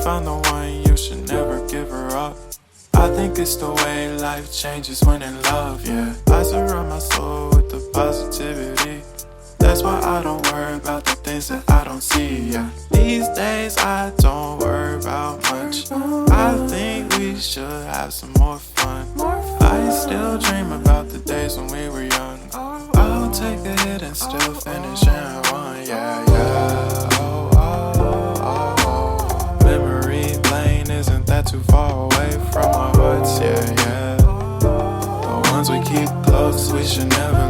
found the one, you should never give her up. I think it's the way life changes when in love, yeah. I surround my soul with the positivity. That's why I don't worry about the things that I don't see, yeah. These days I don't worry about much. I think we should have some more fun. I still dream about the days when we were young. I'll take a hit and still finish in one, yeah, yeah. Oh, oh, oh, oh. Memory lane isn't that too far away from our hearts, yeah, yeah. The ones we keep close, we should never